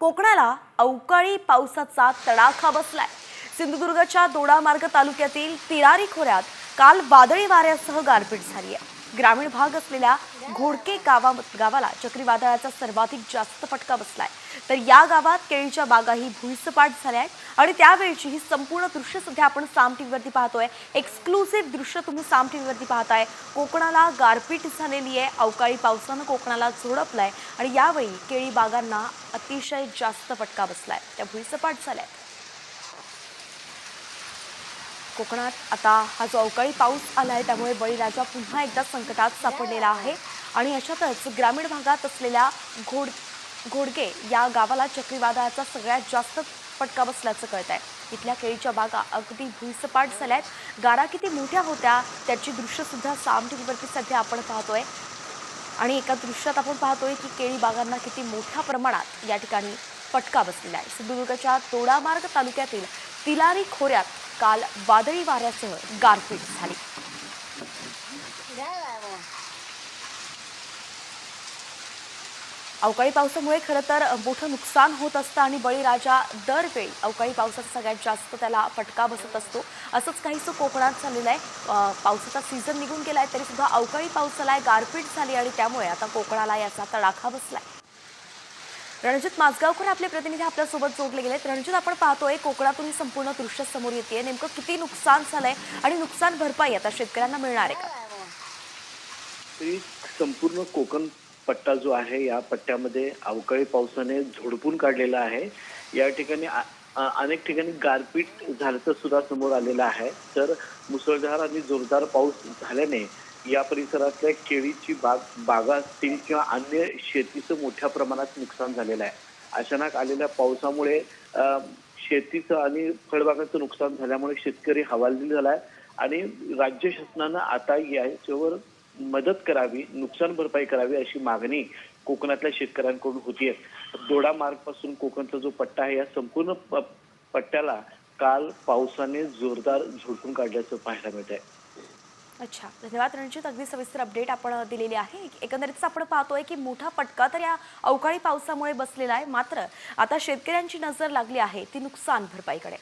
कोकणाला अवकाळी पावसाचा तडाखा बसलाय। सिंधुदुर्गच्या दोडामार्ग तालुक्यातील तिरारी खोऱ्यात काल वादळी वाऱ्यासह गारपीट झाली आहे। ग्रामीण भाग असलेल्या घोडके गावाला चक्रीवादळाचा सर्वाधिक जास्त फटका बसलाय। तर या गावात केळीच्या बागाही भुईसपाट झाल्या आहेत आणि त्यावेळची ही संपूर्ण दृश्य सध्या आपण साम टीव्हीवरती पाहतोय। एक्सक्लुसिव्ह दृश्य तुम्ही साम टीव्हीवरती पाहताय। कोकणाला गारपीट झालेली आहे, अवकाळी पावसानं कोकणाला झोडपलाय आणि यावेळी केळी बागांना अतिशय जास्त फटका बसलाय, त्या भुईसपाट झाल्या। कोकणात आता हा जो अवकाळी पाऊस आलाय त्यामुळे बळीराजा पुन्हा एकदा संकटात सापडलेला आहे आणि अशातच ग्रामीण भागात असलेल्या घोडके या गावाला चक्रीवादळाचा सगळ्यात जास्त फटका बसल्याचं कळतंय। इथल्या केळीच्या बागा अगदी भुईसपाट झाल्यात। गारा किती मोठ्या होत्या त्याची दृश्य सुद्धा साम टीव्हीवरती सध्या आपण पाहतोय आणि एका दृश्यात आपण पाहतोय की केळी बागांना किती मोठ्या प्रमाणात या ठिकाणी फटका बसलेला आहे। सिंधुदुर्गच्या दोडामार्ग तालुक्यातील तिलारी खोऱ्यात काल वादळी वाऱ्यासह गारपीट झाली। अवकाळी पावसामुळे खरं तर मोठं नुकसान होत असतं आणि बळीराजा दरवेळी अवकाळी पावसाचा सगळ्यात जास्त त्याला फटका बसत असतो। असंच काहीसं कोकणात झालेलं आहे। पावसाचा सीझन निघून गेलाय तरी सुद्धा अवकाळी पाऊस आलाय, गारपीट झाली आणि त्यामुळे आता कोकणाला याचा तडाखा बसलाय। रणजित माजगावकर आपले प्रतिनिधी आपल्यासोबत जोडले गेलेत। रणजित, आपण पाहतोय कोकणातून ही संपूर्ण दृश्य समोर येते, नेमकं किती नुकसान झालंय आणि नुकसान भरपाई आता शेतकऱ्यांना मिळणार आहे का? तरी संपूर्ण कोकण पट्टा जो आहे या पट्ट्यामध्ये अवकाळी पावसाने झोडपून काढलेला आहे। या ठिकाणी अनेक ठिकाणी गारपीट झाल्याचं सुद्धा समोर आलेलं आहे। तर मुसळधार आणि जोरदार पाऊस झाल्याने या परिसरातल्या केळीची बागा असतील किंवा अन्य शेतीचं मोठ्या प्रमाणात नुकसान झालेलं आहे। अचानक आलेल्या पावसामुळे शेतीचं आणि फळबागाचं नुकसान झाल्यामुळे शेतकरी हवालदिल झालाय आणि राज्य शासनानं आता याच्यावर मदत करावी, नुकसान भरपाई करावी अशी मागणी कोकणातल्या शेतकऱ्यांकडून होतीये। दोडा मार्ग पासून कोकणचा जो पट्टा आहे या संपूर्ण पट्ट्याला काल पावसाने जोरदार झोडपून काढल्याचं पाहायला मिळतंय। अच्छा, धन्यवाद रणजित, अगदी सविस्तर अपडेट आपण दिलेली आहे। एकंदरीतच आपण पाहतोय की मोठा फटका तर या अवकाळी पावसामुळे बसलेला आहे, मात्र आता शेतकऱ्यांची नजर लागली आहे ती नुकसान भरपाईकडे।